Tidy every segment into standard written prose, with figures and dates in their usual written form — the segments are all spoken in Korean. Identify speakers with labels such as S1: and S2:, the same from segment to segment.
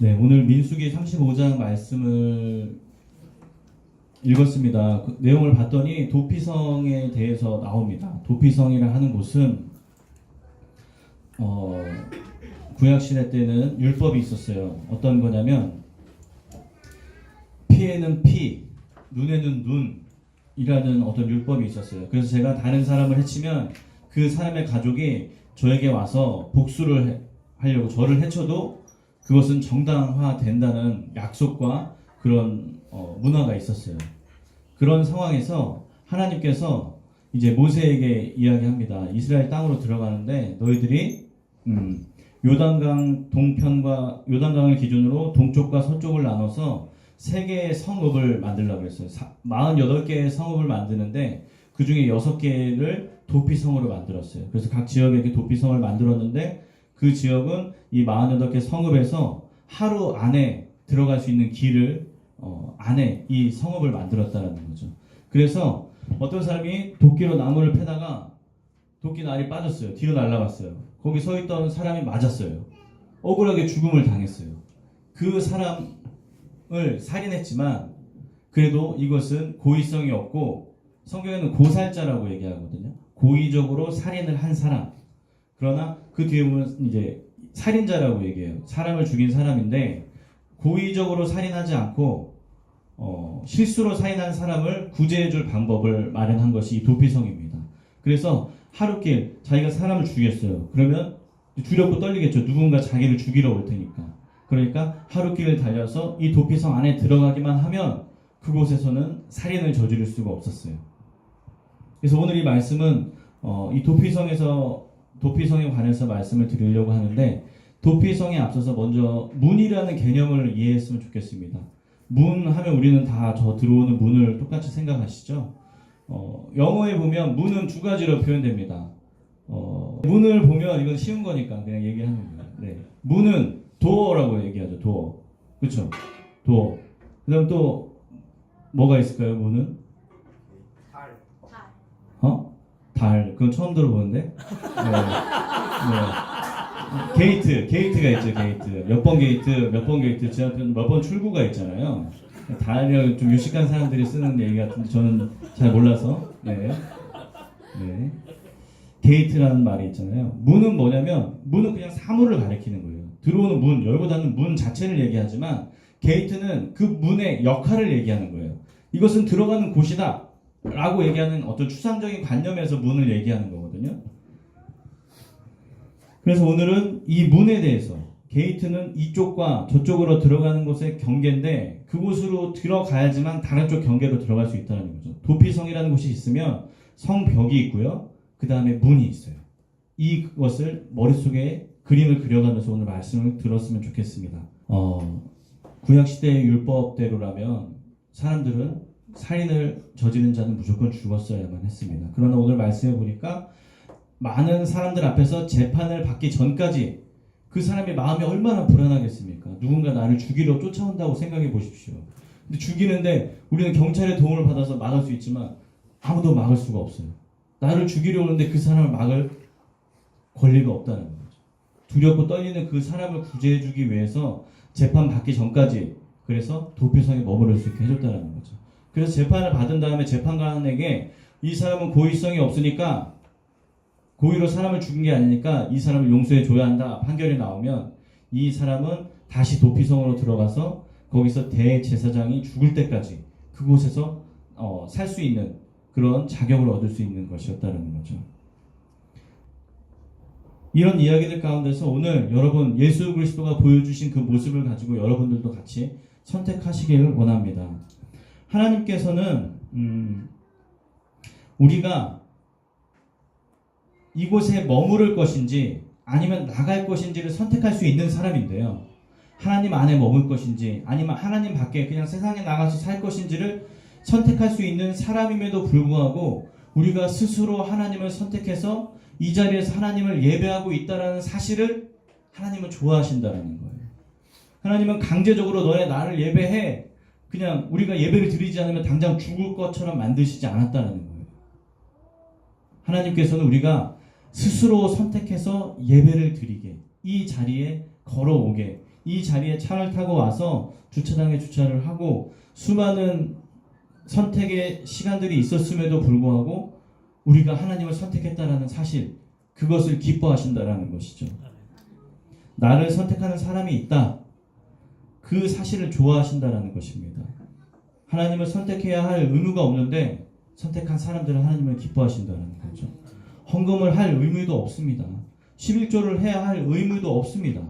S1: 네, 오늘 민수기 35장 말씀을 읽었습니다. 그 내용을 봤더니 도피성에 대해서 나옵니다. 도피성이라 하는 곳은 구약시대 때는 율법이 있었어요. 어떤 거냐면 피에는 피, 눈에는 눈이라는 어떤 율법이 있었어요. 그래서 제가 다른 사람을 해치면 그 사람의 가족이 저에게 와서 복수를 하려고 저를 해쳐도 그것은 정당화된다는 약속과 그런 문화가 있었어요. 그런 상황에서 하나님께서 이제 모세에게 이야기합니다. 이스라엘 땅으로 들어가는데 너희들이 요단강 동편과 요단강을 기준으로 동쪽과 서쪽을 나눠서 3개의 성읍을 만들려고 했어요. 48개의 성읍을 만드는데 그 중에 6개를 도피성으로 만들었어요. 그래서 각 지역에게 도피성을 만들었는데 그 지역은 이 48개 성읍에서 하루 안에 들어갈 수 있는 길을 안에 이 성읍을 만들었다는 거죠. 그래서 어떤 사람이 도끼로 나무를 패다가 도끼 날이 빠졌어요. 뒤로 날아갔어요. 거기 서 있던 사람이 맞았어요. 억울하게 죽음을 당했어요. 그 사람을 살인했지만 그래도 이것은 고의성이 없고 성경에는 고살자라고 얘기하거든요. 고의적으로 살인을 한 사람. 그러나 그 뒤에 보면 이제 살인자라고 얘기해요. 사람을 죽인 사람인데 고의적으로 살인하지 않고 실수로 살인한 사람을 구제해줄 방법을 마련한 것이 이 도피성입니다. 그래서 하루길 자기가 사람을 죽였어요. 그러면 두렵고 떨리겠죠. 누군가 자기를 죽이러 올 테니까. 그러니까 하루길을 달려서 이 도피성 안에 들어가기만 하면 그곳에서는 살인을 저지를 수가 없었어요. 그래서 오늘 이 말씀은 이 도피성에 관해서 말씀을 드리려고 하는데 도피성에 앞서서 먼저 문이라는 개념을 이해했으면 좋겠습니다. 문 하면 우리는 다 저 들어오는 문을 똑같이 생각하시죠? 영어에 보면 문은 2가지로 표현됩니다. 문을 보면 이건 쉬운 거니까 그냥 얘기하는 거예요. 네. 문은 도어라고 얘기하죠. 도어. 그렇죠? 도어. 그다음 또 뭐가 있을까요? 문은? 달. 그건 처음 들어보는데. 네. 게이트가 있죠. 게이트. 몇 번 게이트. 제 앞에는 몇 번 출구가 있잖아요. 달을 좀 유식한 사람들이 쓰는 얘기 같은데 저는 잘 몰라서. 네. 게이트라는 말이 있잖아요. 문은 뭐냐면 문은 그냥 사물을 가리키는 거예요. 들어오는 문, 열고 닫는 문 자체를 얘기하지만 게이트는 그 문의 역할을 얘기하는 거예요. 이것은 들어가는 곳이다 라고 얘기하는 어떤 추상적인 관념에서 문을 얘기하는 거거든요. 그래서 오늘은 이 문에 대해서 게이트는 이쪽과 저쪽으로 들어가는 곳의 경계인데 그곳으로 들어가야지만 다른 쪽 경계로 들어갈 수 있다는 거죠. 도피성이라는 곳이 있으면 성벽이 있고요. 그 다음에 문이 있어요. 이것을 머릿속에 그림을 그려가면서 오늘 말씀을 들었으면 좋겠습니다. 구약시대의 율법대로라면 사람들은 살인을 저지른 자는 무조건 죽었어야만 했습니다. 그러나 오늘 말씀해 보니까 많은 사람들 앞에서 재판을 받기 전까지 그 사람의 마음이 얼마나 불안하겠습니까? 누군가 나를 죽이러 쫓아온다고 생각해 보십시오. 근데 죽이는데 우리는 경찰의 도움을 받아서 막을 수 있지만 아무도 막을 수가 없어요. 나를 죽이려 오는데 그 사람을 막을 권리가 없다는 거죠. 두렵고 떨리는 그 사람을 구제해주기 위해서 재판 받기 전까지 그래서 도피성에 머무를 수 있게 해줬다는 거죠. 그래서 재판을 받은 다음에 재판관에게 이 사람은 고의성이 없으니까 고의로 사람을 죽인 게 아니니까 이 사람을 용서해 줘야 한다 판결이 나오면 이 사람은 다시 도피성으로 들어가서 거기서 대제사장이 죽을 때까지 그곳에서 살 수 있는 그런 자격을 얻을 수 있는 것이었다는 거죠. 이런 이야기들 가운데서 오늘 여러분 예수 그리스도가 보여주신 그 모습을 가지고 여러분들도 같이 선택하시기를 원합니다. 하나님께서는 우리가 이곳에 머무를 것인지 아니면 나갈 것인지를 선택할 수 있는 사람인데요. 하나님 안에 머물 것인지 아니면 하나님 밖에 그냥 세상에 나가서 살 것인지를 선택할 수 있는 사람임에도 불구하고 우리가 스스로 하나님을 선택해서 이 자리에서 하나님을 예배하고 있다는 사실을 하나님은 좋아하신다는 거예요. 하나님은 강제적으로 너네 나를 예배해 그냥 우리가 예배를 드리지 않으면 당장 죽을 것처럼 만드시지 않았다는 거예요. 하나님께서는 우리가 스스로 선택해서 예배를 드리게 이 자리에 걸어오게 이 자리에 차를 타고 와서 주차장에 주차를 하고 수많은 선택의 시간들이 있었음에도 불구하고 우리가 하나님을 선택했다라는 사실, 그것을 기뻐하신다라는 것이죠. 나를 선택하는 사람이 있다. 그 사실을 좋아하신다라는 것입니다. 하나님을 선택해야 할 의무가 없는데 선택한 사람들은 하나님을 기뻐하신다는 거죠. 헌금을 할 의무도 없습니다. 11조를 해야 할 의무도 없습니다.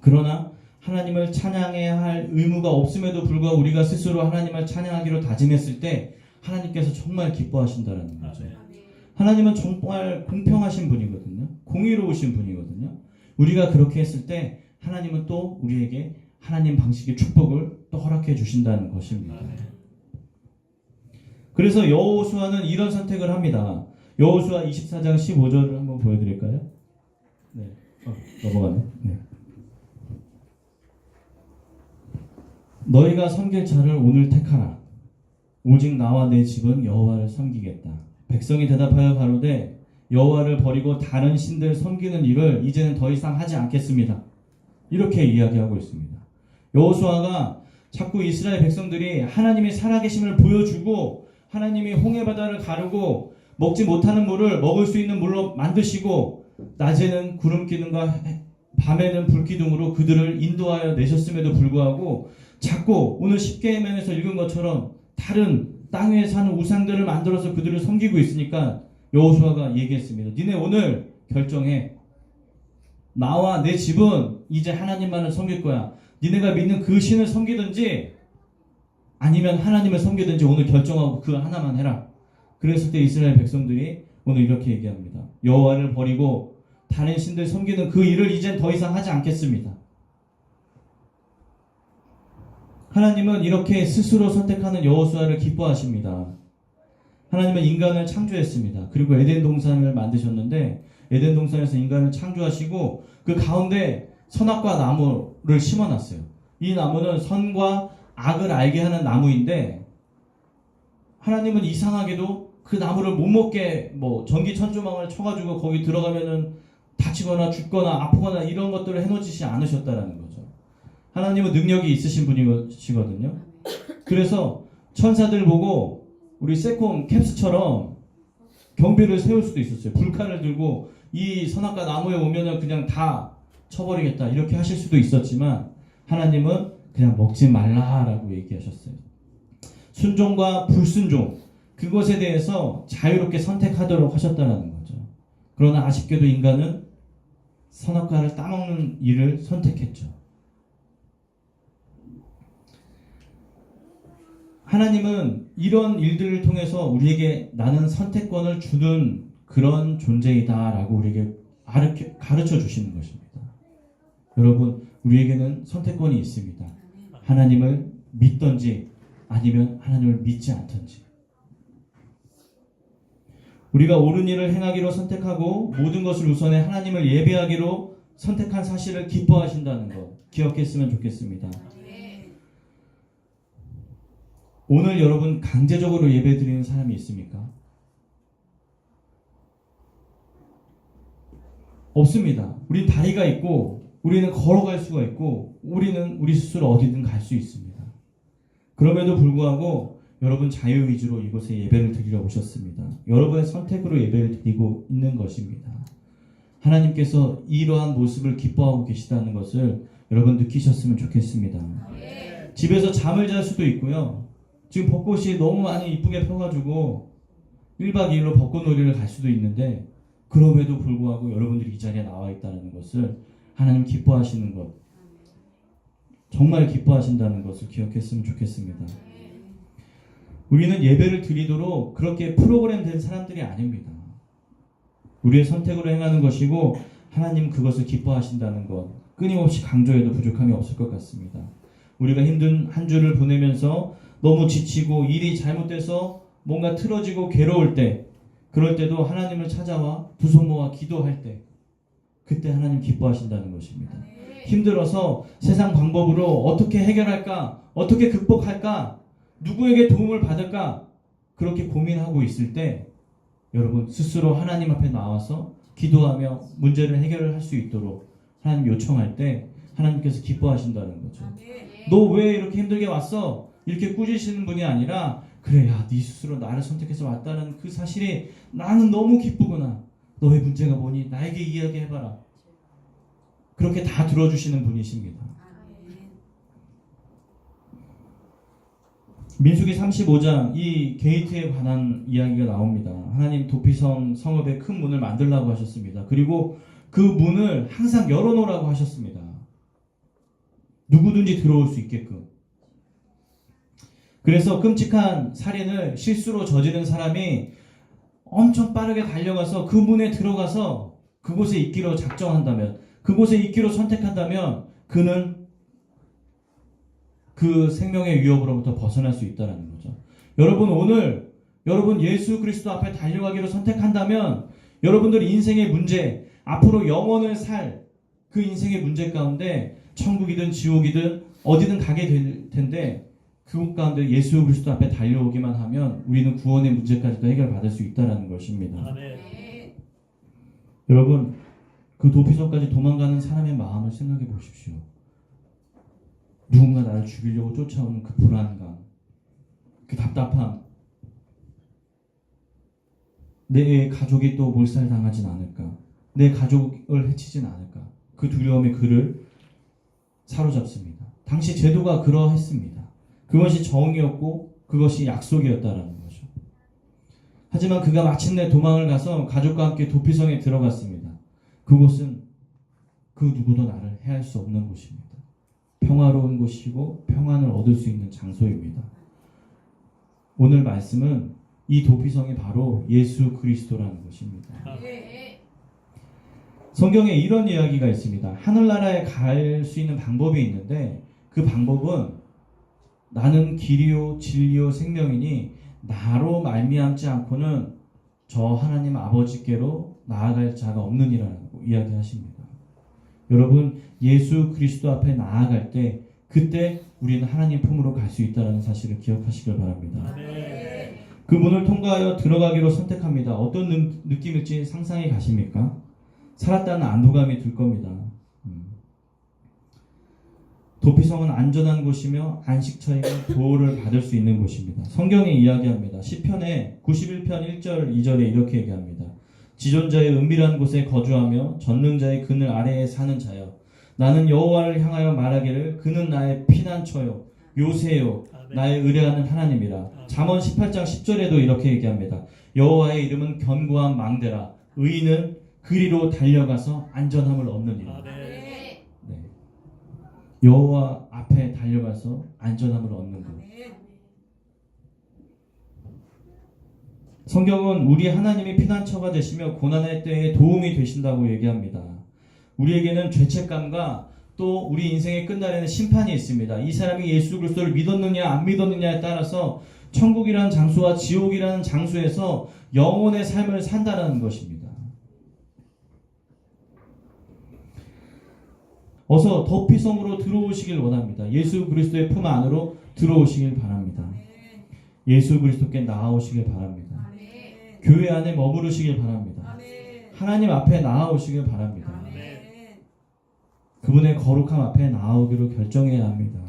S1: 그러나 하나님을 찬양해야 할 의무가 없음에도 불구하고 우리가 스스로 하나님을 찬양하기로 다짐했을 때 하나님께서 정말 기뻐하신다는 거죠. 하나님은 정말 공평하신 분이거든요. 공의로우신 분이거든요. 우리가 그렇게 했을 때 하나님은 또 우리에게 하나님 방식의 축복을 또 허락해 주신다는 것입니다. 그래서 여호수아는 이런 선택을 합니다. 여호수아 24장 15절을 한번 보여드릴까요? 네, 넘어가네. 네. 너희가 섬길 자를 오늘 택하라. 오직 나와 내 집은 여호와를 섬기겠다. 백성이 대답하여 가로되 여호와를 버리고 다른 신들 섬기는 일을 이제는 더 이상 하지 않겠습니다. 이렇게 이야기하고 있습니다. 여호수아가 자꾸 이스라엘 백성들이 하나님의 살아계심을 보여주고 하나님이 홍해바다를 가르고 먹지 못하는 물을 먹을 수 있는 물로 만드시고 낮에는 구름기둥과 밤에는 불기둥으로 그들을 인도하여 내셨음에도 불구하고 자꾸 오늘 십계명에서 읽은 것처럼 다른 땅 위에 사는 우상들을 만들어서 그들을 섬기고 있으니까 여호수아가 얘기했습니다. 니네 오늘 결정해. 나와 내 집은 이제 하나님만을 섬길 거야. 니네가 믿는 그 신을 섬기든지 아니면 하나님을 섬기든지 오늘 결정하고 그 하나만 해라. 그랬을 때 이스라엘 백성들이 오늘 이렇게 얘기합니다. 여호와를 버리고 다른 신들 섬기는 그 일을 이젠 더 이상 하지 않겠습니다. 하나님은 이렇게 스스로 선택하는 여호수아를 기뻐하십니다. 하나님은 인간을 창조했습니다. 그리고 에덴 동산을 만드셨는데 에덴 동산에서 인간을 창조하시고 그 가운데 선악과 나무를 심어놨어요. 이 나무는 선과 악을 알게 하는 나무인데 하나님은 이상하게도 그 나무를 못 먹게 전기 천조망을 쳐가지고 거기 들어가면은 다치거나 죽거나 아프거나 이런 것들을 해놓지 않으셨다라는 거죠. 하나님은 능력이 있으신 분이시거든요. 그래서 천사들 보고 우리 세콤 캡스처럼 경비를 세울 수도 있었어요. 불칼을 들고 이 선악과 나무에 오면은 그냥 다 쳐버리겠다 이렇게 하실 수도 있었지만 하나님은 그냥 먹지 말라라고 얘기하셨어요. 순종과 불순종 그것에 대해서 자유롭게 선택하도록 하셨다는 거죠. 그러나 아쉽게도 인간은 선악과를 따먹는 일을 선택했죠. 하나님은 이런 일들을 통해서 우리에게 나는 선택권을 주는 그런 존재이다라고 우리에게 가르쳐 주시는 것입니다. 여러분, 우리에게는 선택권이 있습니다. 하나님을 믿든지 아니면 하나님을 믿지 않든지. 우리가 옳은 일을 행하기로 선택하고 모든 것을 우선해 하나님을 예배하기로 선택한 사실을 기뻐하신다는 것 기억했으면 좋겠습니다. 오늘 여러분 강제적으로 예배드리는 사람이 있습니까? 없습니다. 우린 다리가 있고 우리는 걸어갈 수가 있고 우리는 우리 스스로 어디든 갈 수 있습니다. 그럼에도 불구하고 여러분 자유의지로 이곳에 예배를 드리러 오셨습니다. 여러분의 선택으로 예배를 드리고 있는 것입니다. 하나님께서 이러한 모습을 기뻐하고 계시다는 것을 여러분 느끼셨으면 좋겠습니다. 집에서 잠을 잘 수도 있고요. 지금 벚꽃이 너무 많이 이쁘게 펴가지고 1박 2일로 벚꽃놀이를 갈 수도 있는데 그럼에도 불구하고 여러분들이 이 자리에 나와 있다는 것을 하나님 기뻐하시는 것, 정말 기뻐하신다는 것을 기억했으면 좋겠습니다. 우리는 예배를 드리도록 그렇게 프로그램된 사람들이 아닙니다. 우리의 선택으로 행하는 것이고 하나님 그것을 기뻐하신다는 것 끊임없이 강조해도 부족함이 없을 것 같습니다. 우리가 힘든 한 주를 보내면서 너무 지치고 일이 잘못돼서 뭔가 틀어지고 괴로울 때 그럴 때도 하나님을 찾아와 두 손 모아 기도할 때 그때 하나님 기뻐하신다는 것입니다. 힘들어서 세상 방법으로 어떻게 해결할까? 어떻게 극복할까? 누구에게 도움을 받을까? 그렇게 고민하고 있을 때 여러분 스스로 하나님 앞에 나와서 기도하며 문제를 해결을 할 수 있도록 하나님 요청할 때 하나님께서 기뻐하신다는 거죠. 너 왜 이렇게 힘들게 왔어? 이렇게 꾸짖으시는 분이 아니라 그래, 야, 네 스스로 나를 선택해서 왔다는 그 사실이 나는 너무 기쁘구나. 너의 문제가 뭐니? 나에게 이야기해봐라. 그렇게 다 들어주시는 분이십니다. 민수기 35장 이 게이트에 관한 이야기가 나옵니다. 하나님 도피성 성읍에 큰 문을 만들라고 하셨습니다. 그리고 그 문을 항상 열어놓으라고 하셨습니다. 누구든지 들어올 수 있게끔. 그래서 끔찍한 살인을 실수로 저지른 사람이 엄청 빠르게 달려가서 그 문에 들어가서 그곳에 있기로 작정한다면, 그곳에 있기로 선택한다면 그는 그 생명의 위협으로부터 벗어날 수 있다는 거죠. 여러분, 오늘 여러분 예수 그리스도 앞에 달려가기로 선택한다면 여러분들 인생의 문제, 앞으로 영원을 살 그 인생의 문제 가운데 천국이든 지옥이든 어디든 가게 될 텐데 그곳 가운데 예수 그리스도 앞에 달려오기만 하면 우리는 구원의 문제까지도 해결받을 수 있다는 것입니다.
S2: 아멘.
S1: 여러분, 그 도피성까지 도망가는 사람의 마음을 생각해 보십시오. 누군가 나를 죽이려고 쫓아오는 그 불안감, 그 답답함, 내 가족이 또 몰살당하진 않을까, 내 가족을 해치진 않을까, 그 두려움이 그를 사로잡습니다. 당시 제도가 그러했습니다. 그것이 정의였고 그것이 약속이었다라는 거죠. 하지만 그가 마침내 도망을 가서 가족과 함께 도피성에 들어갔습니다. 그곳은 그 누구도 나를 해할 수 없는 곳입니다. 평화로운 곳이고 평안을 얻을 수 있는 장소입니다. 오늘 말씀은 이 도피성이 바로 예수 그리스도라는 것입니다. 성경에 이런 이야기가 있습니다. 하늘나라에 갈 수 있는 방법이 있는데 그 방법은 나는 길이요 진리요 생명이니 나로 말미암지 않고는 저 하나님 아버지께로 나아갈 자가 없느니라고 이야기하십니다. 여러분, 예수 그리스도 앞에 나아갈 때 그때 우리는 하나님 품으로 갈 수 있다는 사실을 기억하시길 바랍니다. 그 문을 통과하여 들어가기로 선택합니다. 어떤 느낌일지 상상해 가십니까? 살았다는 안도감이 들 겁니다. 도피성은 안전한 곳이며 안식처이며 보호를 받을 수 있는 곳입니다. 성경에 이야기합니다. 시편의 91편 1절 2절에 이렇게 얘기합니다. 지존자의 은밀한 곳에 거주하며 전능자의 그늘 아래에 사는 자여, 나는 여호와를 향하여 말하기를 그는 나의 피난처요 요새요 나의 의뢰하는 하나님이라. 잠언 18장 10절에도 이렇게 얘기합니다. 여호와의 이름은 견고한 망대라. 의인은 그리로 달려가서 안전함을 얻느니라. 네. 여호와 앞에 달려가서 안전함을 얻는 것. 성경은 우리 하나님이 피난처가 되시며 고난의 때에 도움이 되신다고 얘기합니다. 우리에게는 죄책감과 또 우리 인생의 끝날에는 심판이 있습니다. 이 사람이 예수 그리스도를 믿었느냐 안 믿었느냐에 따라서 천국이라는 장소와 지옥이라는 장소에서 영혼의 삶을 산다는 것입니다. 어서 도피성으로 들어오시길 원합니다. 예수 그리스도의 품 안으로 들어오시길 바랍니다. 예수 그리스도께 나아오시길 바랍니다. 교회 안에 머무르시길 바랍니다. 하나님 앞에 나아오시길 바랍니다. 그분의 거룩함 앞에 나아오기로 결정해야 합니다.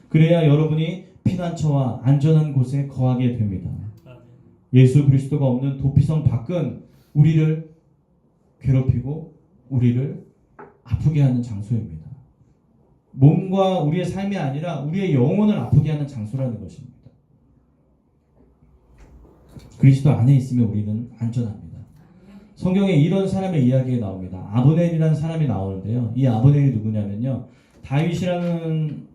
S1: 그래야 여러분이 피난처와 안전한 곳에 거하게 됩니다. 예수 그리스도가 없는 도피성 밖은 우리를 괴롭히고 우리를 아프게 하는 장소입니다. 몸과 우리의 삶이 아니라 우리의 영혼을 아프게 하는 장소라는 것입니다. 그리스도 안에 있으면 우리는 안전합니다. 성경에 이런 사람의 이야기가 나옵니다. 아브넬이라는 사람이 나오는데요. 이 아브넬이 누구냐면요, 다윗이라는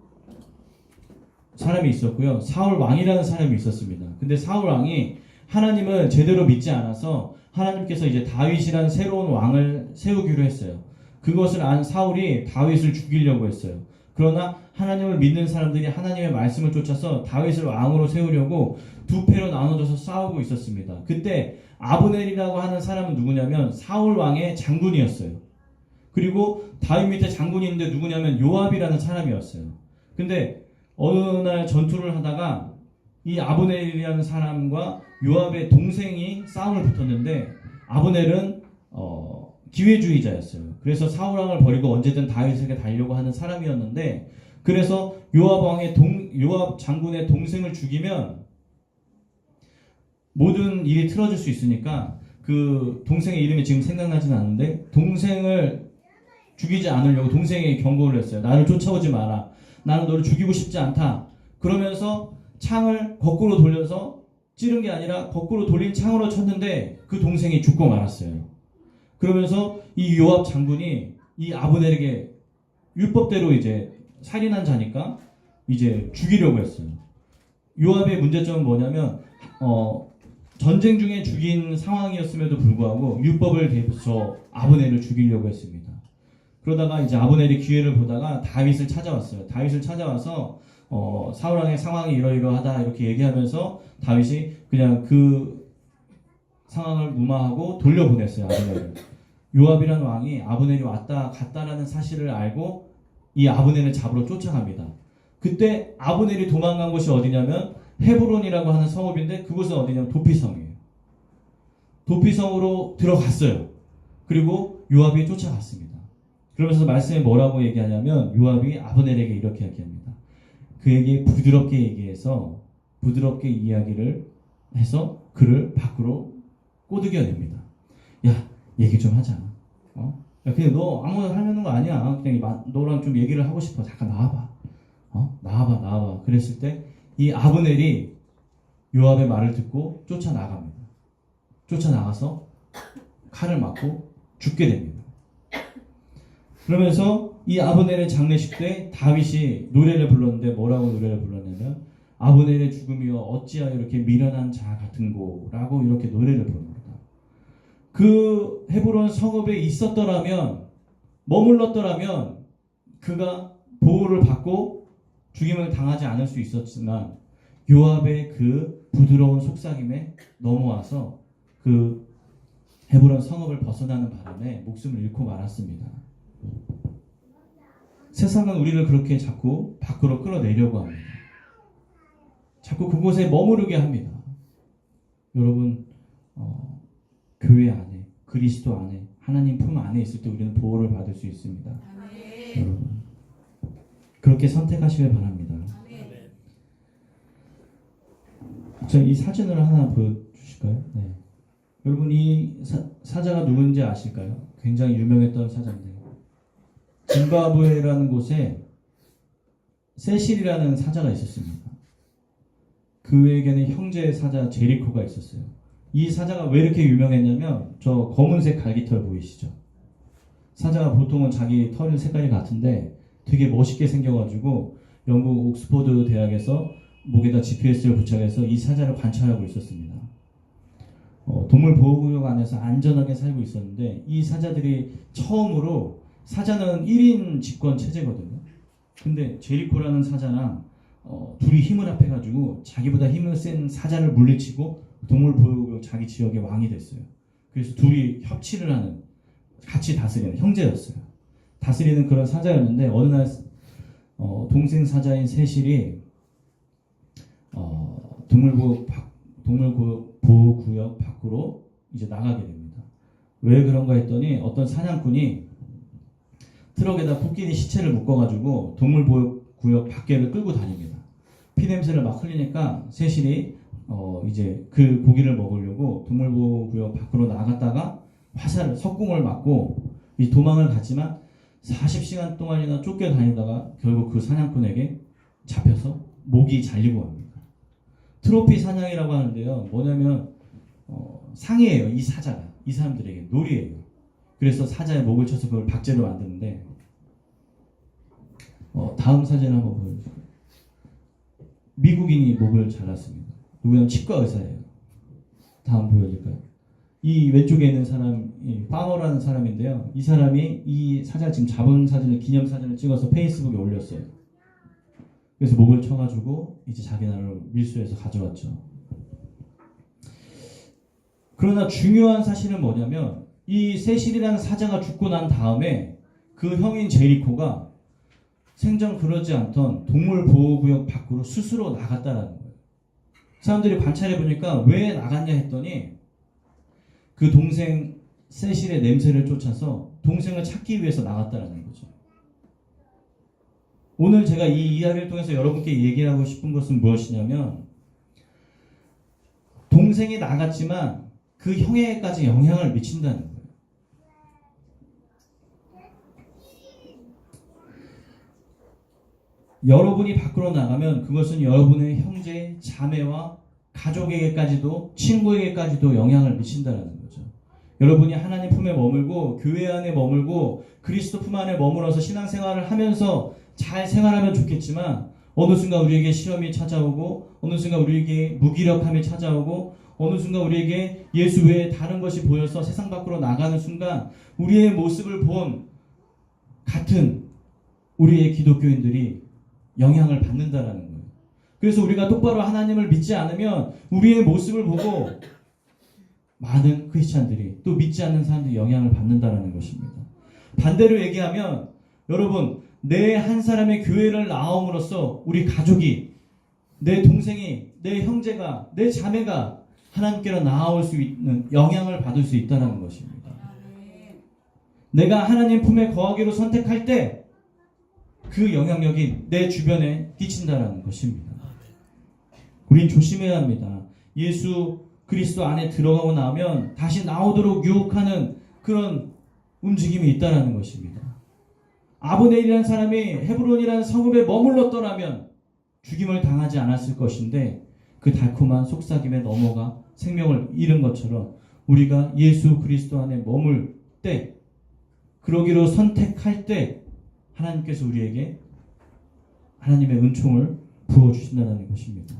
S1: 사람이 있었고요, 사울 왕이라는 사람이 있었습니다. 근데 사울 왕이 하나님을 제대로 믿지 않아서 하나님께서 이제 다윗이라는 새로운 왕을 세우기로 했어요. 그것을 안 사울이 다윗을 죽이려고 했어요. 그러나 하나님을 믿는 사람들이 하나님의 말씀을 쫓아서 다윗을 왕으로 세우려고 두 패로 나눠져서 싸우고 있었습니다. 그때 아브넬이라고 하는 사람은 누구냐면 사울 왕의 장군이었어요. 그리고 다윗 밑에 장군이 있는데 누구냐면 요압이라는 사람이었어요. 근데 어느 날 전투를 하다가 이 아브넬이라는 사람과 요압의 동생이 싸움을 붙었는데 아브넬은 기회주의자였어요. 그래서 사울 왕을 버리고 언제든 다윗에게 달려고 하는 사람이었는데, 그래서 요압 장군의 동생을 죽이면 모든 일이 틀어질 수 있으니까 그 동생의 이름이 지금 생각나지는 않는데, 동생을 죽이지 않으려고 동생에게 경고를 했어요. 나를 쫓아오지 마라. 나는 너를 죽이고 싶지 않다. 그러면서 창을 거꾸로 돌려서 찌른 게 아니라 거꾸로 돌린 창으로 쳤는데 그 동생이 죽고 말았어요. 그러면서 이 요압 장군이 이 아브넬에게 율법대로 이제 살인한 자니까 이제 죽이려고 했어요. 요압의 문제점은 뭐냐면 전쟁 중에 죽인 상황이었음에도 불구하고 율법을 대해서 아브넬을 죽이려고 했습니다. 그러다가 이제 아브넬이 기회를 보다가 다윗을 찾아왔어요. 다윗을 찾아와서 사울 왕의 상황이 이러이러하다 이렇게 얘기하면서 다윗이 그냥 그 상황을 무마하고 돌려보냈어요. 아브넬을. 요압이라는 왕이 아브넬이 왔다 갔다라는 사실을 알고 이 아브넬을 잡으러 쫓아갑니다. 그때 아브넬이 도망간 곳이 어디냐면 헤브론이라고 하는 성읍인데, 그곳은 어디냐면 도피성이에요. 도피성으로 들어갔어요. 그리고 요압이 쫓아갔습니다. 그러면서 말씀에 뭐라고 얘기하냐면 요압이 아브넬에게 이렇게 얘기합니다. 그에게 부드럽게 얘기해서 부드럽게 이야기를 해서 그를 밖으로 꼬드겨냅니다. 야, 얘기 좀 하자. 야, 그냥 너 아무나 하려는 거 아니야. 그냥 너랑 좀 얘기를 하고 싶어. 잠깐 나와봐. 나와봐. 그랬을 때 이 아브넬이 요압의 말을 듣고 쫓아나갑니다. 쫓아나가서 칼을 맞고 죽게 됩니다. 그러면서 이 아브넬의 장례식 때 다윗이 노래를 불렀는데, 뭐라고 노래를 불렀냐면 아브넬의 죽음이여 어찌하여 이렇게 미련한 자 같은고라고 이렇게 노래를 부릅니다. 그 헤브론 성읍에 있었더라면, 머물렀더라면 그가 보호를 받고 죽임을 당하지 않을 수 있었지만 요압의 그 부드러운 속삭임에 넘어와서 그 헤브론 성읍을 벗어나는 바람에 목숨을 잃고 말았습니다. 세상은 우리를 그렇게 자꾸 밖으로 끌어내려고 합니다. 자꾸 그곳에 머무르게 합니다. 여러분, 교회 안에, 그리스도 안에, 하나님 품 안에 있을 때 우리는 보호를 받을 수 있습니다. 여러분, 그렇게 선택하시길 바랍니다. 자, 이 사진을 하나 보여주실까요? 네. 여러분, 이 사자가 누군지 아실까요? 굉장히 유명했던 사자인데, 짐바브웨라는 곳에 세실이라는 사자가 있었습니다. 그에게는 형제 사자 제리코가 있었어요. 이 사자가 왜 이렇게 유명했냐면, 저 검은색 갈기털 보이시죠? 사자가 보통은 자기 털 색깔이 같은데 되게 멋있게 생겨가지고 영국 옥스퍼드 대학에서 목에다 GPS를 부착해서 이 사자를 관찰하고 있었습니다. 동물보호구역 안에서 안전하게 살고 있었는데, 이 사자들이 처음으로, 사자는 1인 집권 체제거든요. 근데 제리코라는 사자랑 둘이 힘을 합해가지고 자기보다 힘을 센 사자를 물리치고 동물보호구역 자기 지역의 왕이 됐어요. 그래서 둘이 협치를 하는, 같이 다스리는 형제였어요. 다스리는 그런 사자였는데, 어느 날 동생 사자인 세실이 동물보호구역 밖으로 이제 나가게 됩니다. 왜 그런가 했더니 어떤 사냥꾼이 트럭에다 코끼리 시체를 묶어가지고 동물보호구역 밖에를 끌고 다닙니다. 피냄새를 막 흘리니까 세실이 이제 그 고기를 먹으려고 동물보호구역 밖으로 나갔다가 석궁을 맞고 도망을 갔지만 40시간 동안이나 쫓겨다니다가 결국 그 사냥꾼에게 잡혀서 목이 잘리고 갑니다. 트로피 사냥이라고 하는데요, 뭐냐면 상이에요. 이 사자가 이 사람들에게 놀이에요. 그래서 사자의 목을 쳐서 그걸 박제로 만드는데, 다음 사진을 한번 보여주세요. 미국인이 목을 잘랐습니다. 누구냐면 치과 의사예요. 다음 보여줄까요? 이 왼쪽에 있는 사람이 파머라는 사람인데요, 이 사람이 이 사자 지금 잡은 사진을, 기념 사진을 찍어서 페이스북에 올렸어요. 그래서 목을 쳐가지고 이제 자기 나라로 밀수해서 가져왔죠. 그러나 중요한 사실은 뭐냐면, 이 세실이라는 사자가 죽고 난 다음에 그 형인 제리코가 생전 그러지 않던 동물보호구역 밖으로 스스로 나갔다라는 거예요. 사람들이 관찰해 보니까 왜 나갔냐 했더니 그 동생 세실의 냄새를 쫓아서 동생을 찾기 위해서 나갔다는 거죠. 오늘 제가 이 이야기를 통해서 여러분께 얘기하고 싶은 것은 무엇이냐면 동생이 나갔지만 그 형에게까지 영향을 미친다는 거예요. 여러분이 밖으로 나가면 그것은 여러분의 형제, 자매와 가족에게까지도 친구에게까지도 영향을 미친다는 거죠. 여러분이 하나님 품에 머물고 교회 안에 머물고 그리스도 품 안에 머물러서 신앙생활을 하면서 잘 생활하면 좋겠지만 어느 순간 우리에게 시험이 찾아오고 어느 순간 우리에게 무기력함이 찾아오고 어느 순간 우리에게 예수 외에 다른 것이 보여서 세상 밖으로 나가는 순간 우리의 모습을 본 같은 우리의 기독교인들이 영향을 받는다라는 거예요. 그래서 우리가 똑바로 하나님을 믿지 않으면 우리의 모습을 보고 많은 크리스찬들이 또 믿지 않는 사람들이 영향을 받는다라는 것입니다. 반대로 얘기하면 여러분 내 한 사람의 교회를 나옴으로써 우리 가족이 내 동생이 내 형제가 내 자매가 하나님께로 나아올 수 있는 영향을 받을 수 있다는 것입니다. 내가 하나님 품에 거하기로 선택할 때 그 영향력이 내 주변에 끼친다는 것입니다. 우린 조심해야 합니다. 예수 그리스도 안에 들어가고 나면 다시 나오도록 유혹하는 그런 움직임이 있다는 것입니다. 아브넬이라는 사람이 헤브론이라는 성읍에 머물렀더라면 죽임을 당하지 않았을 것인데 그 달콤한 속삭임에 넘어가 생명을 잃은 것처럼 우리가 예수 그리스도 안에 머물 때 그러기로 선택할 때 하나님께서 우리에게 하나님의 은총을 부어주신다는 것입니다.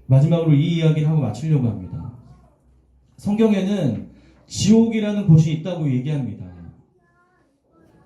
S1: 마지막으로 이 이야기를 하고 마치려고 합니다. 성경에는 지옥이라는 곳이 있다고 얘기합니다.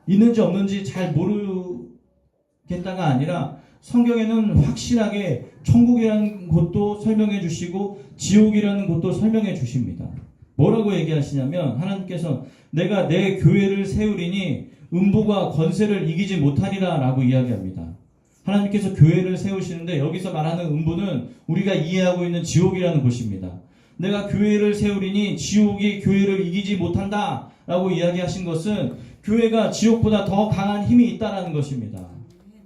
S1: 있는지 없는지 잘 모르겠다가 아니라 성경에는 확실하게 천국이라는 곳도 설명해 주시고 지옥이라는 곳도 설명해 주십니다. 뭐라고 얘기하시냐면 하나님께서 내가 내 교회를 세우리니 음부가 권세를 이기지 못하리라 라고 이야기합니다. 하나님께서 교회를 세우시는데 여기서 말하는 음부는 우리가 이해하고 있는 지옥이라는 곳입니다. 내가 교회를 세우리니 지옥이 교회를 이기지 못한다 라고 이야기하신 것은 교회가 지옥보다 더 강한 힘이 있다는 것입니다.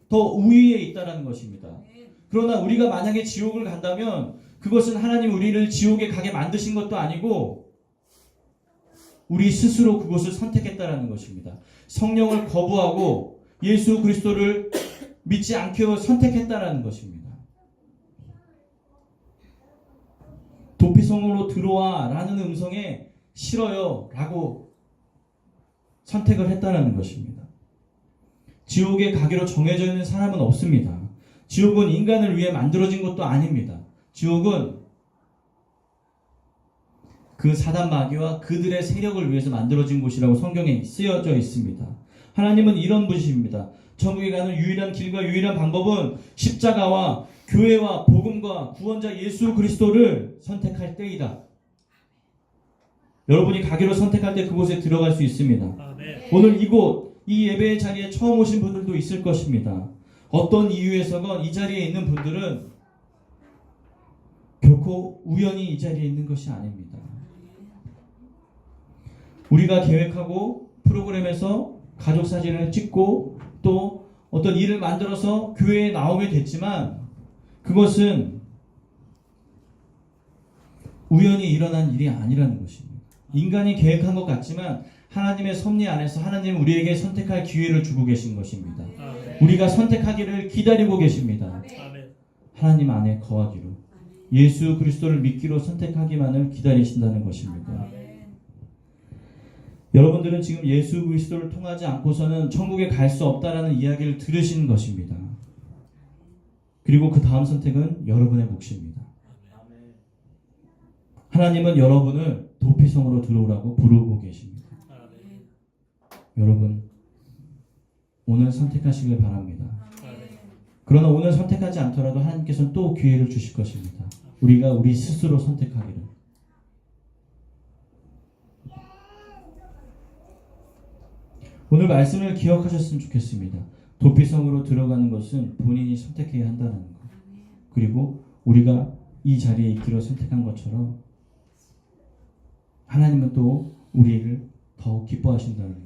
S1: 더 우위에 있다는 것입니다. 그러나 우리가 만약에 지옥을 간다면 그것은 하나님 우리를 지옥에 가게 만드신 것도 아니고 우리 스스로 그곳을 선택했다는 것입니다. 성령을 거부하고 예수 그리스도를 믿지 않게 선택했다는 것입니다. 도피성으로 들어와 라는 음성에 싫어요 라고 선택을 했다는 것입니다. 지옥에 가기로 정해져 있는 사람은 없습니다. 지옥은 인간을 위해 만들어진 것도 아닙니다. 지옥은 그 사단 마귀와 그들의 세력을 위해서 만들어진 곳이라고 성경에 쓰여져 있습니다. 하나님은 이런 분이십니다. 천국에 가는 유일한 길과 유일한 방법은 십자가와 교회와 복음과 구원자 예수 그리스도를 선택할 때이다. 여러분이 가기로 선택할 때 그곳에 들어갈 수 있습니다. 아멘. 오늘 이곳 이 예배의 자리에 처음 오신 분들도 있을 것입니다. 어떤 이유에서건 이 자리에 있는 분들은 결코 우연히 이 자리에 있는 것이 아닙니다. 우리가 계획하고 프로그램에서 가족 사진을 찍고 또 어떤 일을 만들어서 교회에 나오게 됐지만 그것은 우연히 일어난 일이 아니라는 것입니다. 인간이 계획한 것 같지만 하나님의 섭리 안에서 하나님은 우리에게 선택할 기회를 주고 계신 것입니다. 아멘. 우리가 선택하기를 기다리고 계십니다. 아멘. 하나님 안에 거하기로 예수 그리스도를 믿기로 선택하기만을 기다리신다는 것입니다. 아멘. 여러분들은 지금 예수 그리스도를 통하지 않고서는 천국에 갈 수 없다라는 이야기를 들으신 것입니다. 그리고 그 다음 선택은 여러분의 몫입니다. 하나님은 여러분을 도피성으로 들어오라고 부르고 계십니다. 여러분 오늘 선택하시길 바랍니다. 그러나 오늘 선택하지 않더라도 하나님께서는 또 기회를 주실 것입니다. 우리가 우리 스스로 선택하기를. 오늘 말씀을 기억하셨으면 좋겠습니다. 도피성으로 들어가는 것은 본인이 선택해야 한다는 것. 그리고 우리가 이 자리에 있기로 선택한 것처럼 하나님은 또 우리를 더욱 기뻐하신다는